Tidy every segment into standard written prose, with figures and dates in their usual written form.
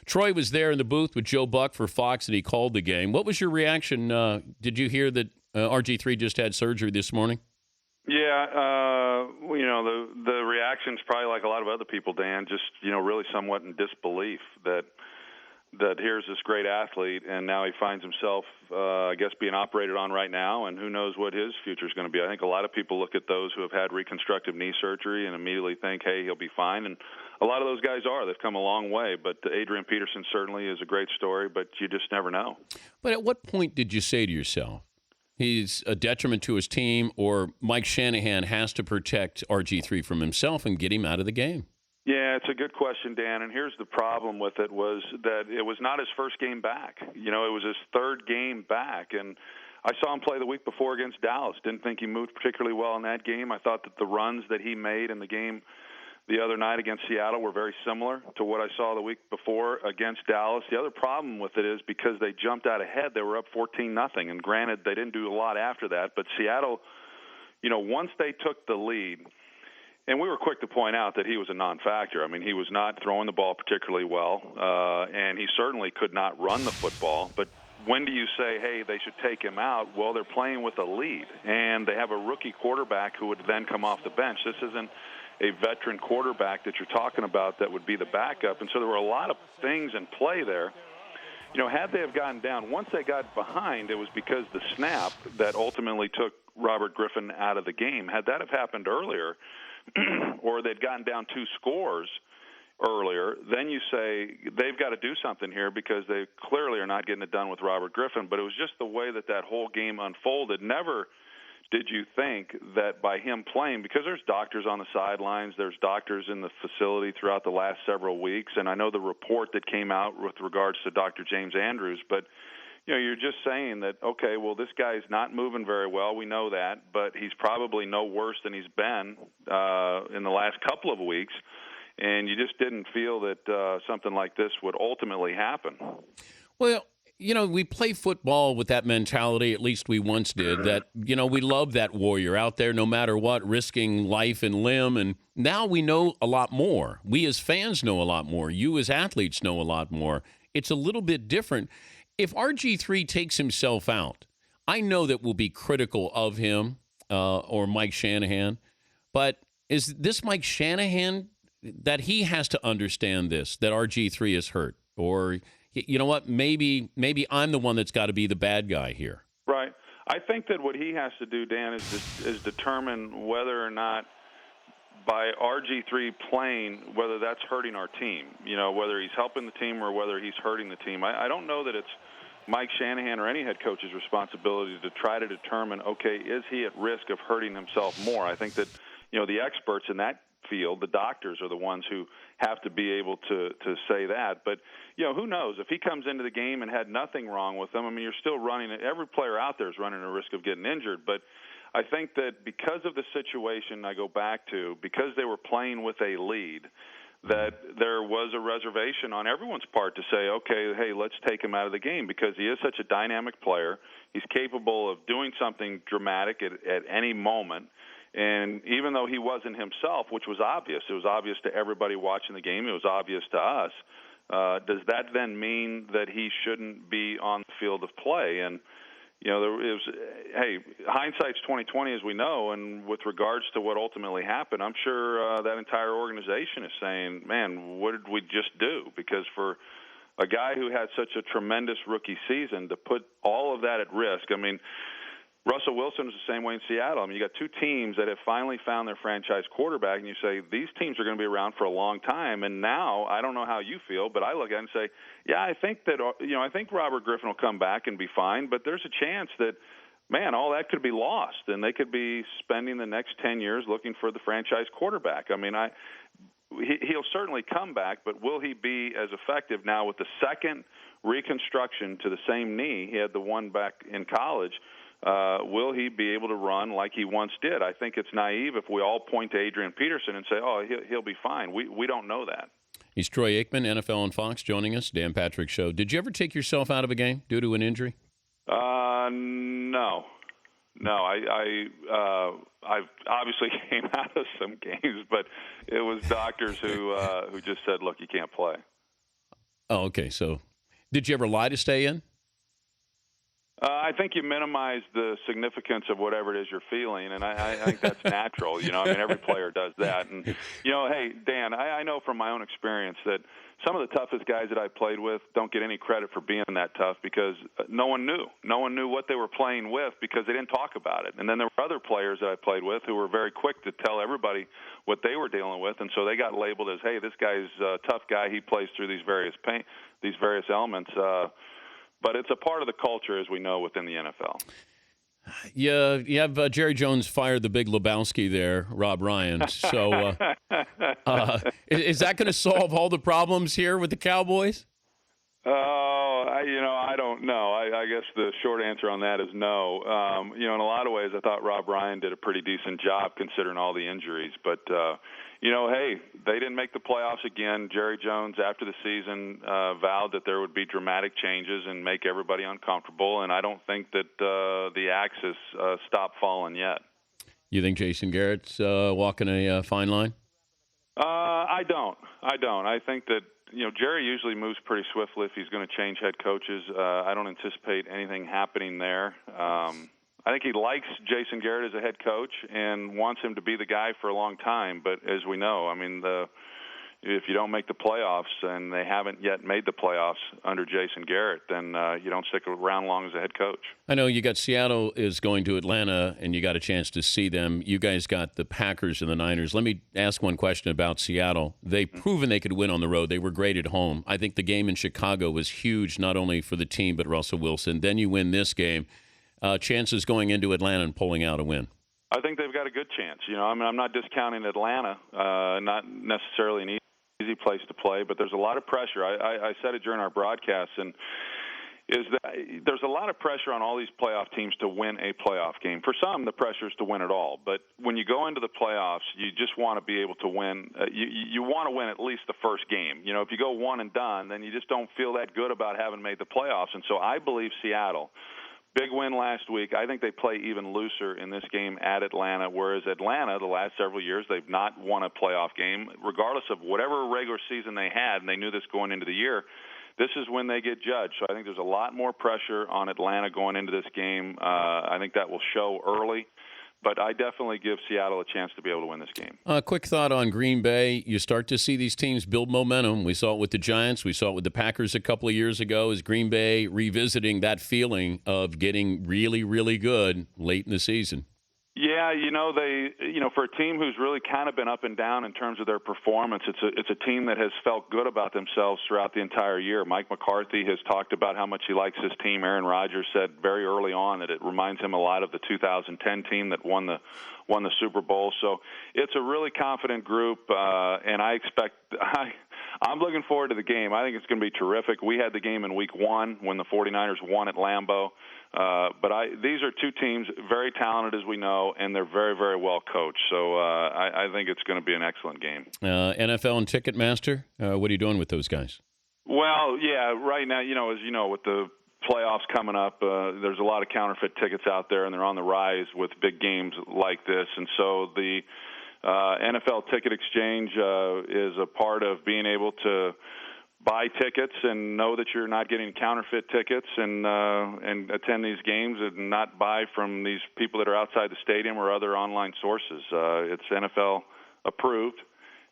Troy was there in the booth with Joe Buck for Fox, and he called the game. What was your reaction? Did you hear that RG3 just had surgery this morning? Yeah, the reaction's probably like a lot of other people, Dan, just, really somewhat in disbelief that here's this great athlete, and now he finds himself, I guess, being operated on right now, and who knows what his future is going to be. I think a lot of people look at those who have had reconstructive knee surgery and immediately think, hey, he'll be fine, and a lot of those guys are. They've come a long way, but Adrian Peterson certainly is a great story, but you just never know. But at what point did you say to yourself, he's a detriment to his team, or Mike Shanahan has to protect RG3 from himself and get him out of the game? Yeah, it's a good question, Dan, and here's the problem with it was that it was not his first game back. It was his third game back, and I saw him play the week before against Dallas. Didn't think he moved particularly well in that game. I thought that the runs that he made in the game the other night against Seattle were very similar to what I saw the week before against Dallas. The other problem with it is because they jumped out ahead, they were up 14-0, and granted, they didn't do a lot after that, but Seattle, once they took the lead, and we were quick to point out that he was a non-factor. I mean, he was not throwing the ball particularly well, and he certainly could not run the football. But when do you say, hey, they should take him out? Well, they're playing with a lead, and they have a rookie quarterback who would then come off the bench. This isn't a veteran quarterback that you're talking about that would be the backup. And so there were a lot of things in play there. Had they have gotten down, once they got behind, it was because the snap that ultimately took Robert Griffin out of the game. Had that have happened earlier, or they'd gotten down 2 scores earlier, then you say they've got to do something here because they clearly are not getting it done with Robert Griffin. But it was just the way that whole game unfolded. Never did you think that by him playing, because there's doctors on the sidelines, there's doctors in the facility throughout the last several weeks, and I know the report that came out with regards to Dr. James Andrews, but you're just saying that, okay, well, this guy's not moving very well. We know that, but he's probably no worse than he's been in the last couple of weeks, and you just didn't feel that something like this would ultimately happen. Well, we play football with that mentality, at least we once did, that, we love that warrior out there no matter what, risking life and limb, and now we know a lot more. We as fans know a lot more. You as athletes know a lot more. It's a little bit different. If RG3 takes himself out, I know that we'll be critical of him or Mike Shanahan, but is this Mike Shanahan that he has to understand this, that RG3 is hurt? Or, you know what, maybe I'm the one that's got to be the bad guy here. Right. I think that what he has to do, Dan, is determine whether or not by RG3 playing, whether that's hurting our team, whether he's helping the team or whether he's hurting the team. I don't know that it's Mike Shanahan or any head coach's responsibility to try to determine, okay, is he at risk of hurting himself more? I think that, the experts in that field, the doctors, are the ones who have to be able to say that. But, who knows? If he comes into the game and had nothing wrong with him, I mean, you're still running it. Every player out there is running a risk of getting injured. But I think that because of the situation I go back to, because they were playing with a lead, that there was a reservation on everyone's part to say, okay, hey, let's take him out of the game because he is such a dynamic player. He's capable of doing something dramatic at any moment. And even though he wasn't himself, which was obvious, it was obvious to everybody watching the game, it was obvious to us, does that then mean that he shouldn't be on the field of play? And hindsight's 20/20, as we know, and with regards to what ultimately happened, I'm sure that entire organization is saying, man, what did we just do? Because for a guy who had such a tremendous rookie season to put all of that at risk, I mean, Russell Wilson was the same way in Seattle. I mean, you got 2 teams that have finally found their franchise quarterback, and you say these teams are going to be around for a long time. And now, I don't know how you feel, but I look at it and say, yeah, I think that I think Robert Griffin will come back and be fine. But there's a chance that, man, all that could be lost, and they could be spending the next 10 years looking for the franchise quarterback. I mean, he'll certainly come back, but will he be as effective now with the second reconstruction to the same knee? He had the one back in college. Will he be able to run like he once did? I think it's naive if we all point to Adrian Peterson and say, oh, he'll be fine. We don't know that. He's Troy Aikman, NFL on Fox, joining us, Dan Patrick Show. Did you ever take yourself out of a game due to an injury? No. I've obviously came out of some games, but it was doctors who just said, look, you can't play. Oh, okay. So did you ever lie to stay in? I think you minimize the significance of whatever it is you're feeling, and I think that's natural. I mean, every player does that. And, hey, Dan, I know from my own experience that some of the toughest guys that I played with don't get any credit for being that tough because no one knew. No one knew what they were playing with because they didn't talk about it. And then there were other players that I played with who were very quick to tell everybody what they were dealing with, and so they got labeled as, hey, this guy's a tough guy. He plays through these various elements. But it's a part of the culture, as we know, within the NFL. Yeah, you have Jerry Jones fired the big Lebowski there, Rob Ryan. So is that going to solve all the problems here with the Cowboys? Oh, I don't know. I guess the short answer on that is no. In a lot of ways, I thought Rob Ryan did a pretty decent job considering all the injuries. But, hey, they didn't make the playoffs again. Jerry Jones, after the season, vowed that there would be dramatic changes and make everybody uncomfortable. And I don't think that the axe has stopped falling yet. You think Jason Garrett's walking a fine line? I don't. I think that Jerry usually moves pretty swiftly if he's going to change head coaches. I don't anticipate anything happening there. I think he likes Jason Garrett as a head coach and wants him to be the guy for a long time. But as we know, I mean, if you don't make the playoffs, and they haven't yet made the playoffs under Jason Garrett, then you don't stick around long as a head coach. I know you got Seattle is going to Atlanta, and you got a chance to see them. You guys got the Packers and the Niners. Let me ask one question about Seattle. They've proven they could win on the road. They were great at home. I think the game in Chicago was huge, not only for the team, but Russell Wilson. Then you win this game. Chances going into Atlanta and pulling out a win? I think they've got a good chance. I'm not discounting Atlanta, not necessarily an easy place to play, but there's a lot of pressure. I said it during our broadcast, and is that there's a lot of pressure on all these playoff teams to win a playoff game. For some, the pressure is to win it all. But when you go into the playoffs, you just want to be able to win. You want to win at least the first game. If you go one and done, then you just don't feel that good about having made the playoffs. And so I believe Seattle, big win last week. I think they play even looser in this game at Atlanta, whereas Atlanta, the last several years, they've not won a playoff game, regardless of whatever regular season they had, and they knew this going into the year. This is when they get judged. So I think there's a lot more pressure on Atlanta going into this game. I think that will show early. But I definitely give Seattle a chance to be able to win this game. Quick thought on Green Bay. You start to see these teams build momentum. We saw it with the Giants. We saw it with the Packers a couple of years ago. Is Green Bay revisiting that feeling of getting really, really good late in the season? Yeah, for a team who's really kind of been up and down in terms of their performance, it's a team that has felt good about themselves throughout the entire year. Mike McCarthy has talked about how much he likes his team. Aaron Rodgers said very early on that it reminds him a lot of the 2010 team that won the Super Bowl. So it's a really confident group, and I'm looking forward to the game. I think it's going to be terrific. We had the game in Week 1 when the 49ers won at Lambeau. But these are two teams, very talented as we know, and they're very, very well coached. So I think it's going to be an excellent game. NFL and Ticketmaster, what are you doing with those guys? Well, yeah, right now, as you know, with the playoffs coming up, there's a lot of counterfeit tickets out there, and they're on the rise with big games like this. And so the NFL Ticket Exchange is a part of being able to buy tickets and know that you're not getting counterfeit tickets and attend these games and not buy from these people that are outside the stadium or other online sources. It's NFL approved.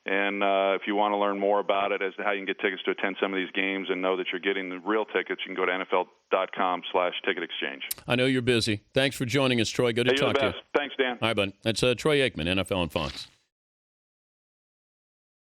And if you want to learn more about it as to how you can get tickets to attend some of these games and know that you're getting the real tickets, you can go to NFL.com/ticket exchange. I know you're busy. Thanks for joining us, Troy. Good to talk to you. Thanks, Dan. All right, bud. That's Troy Aikman, NFL on Fox.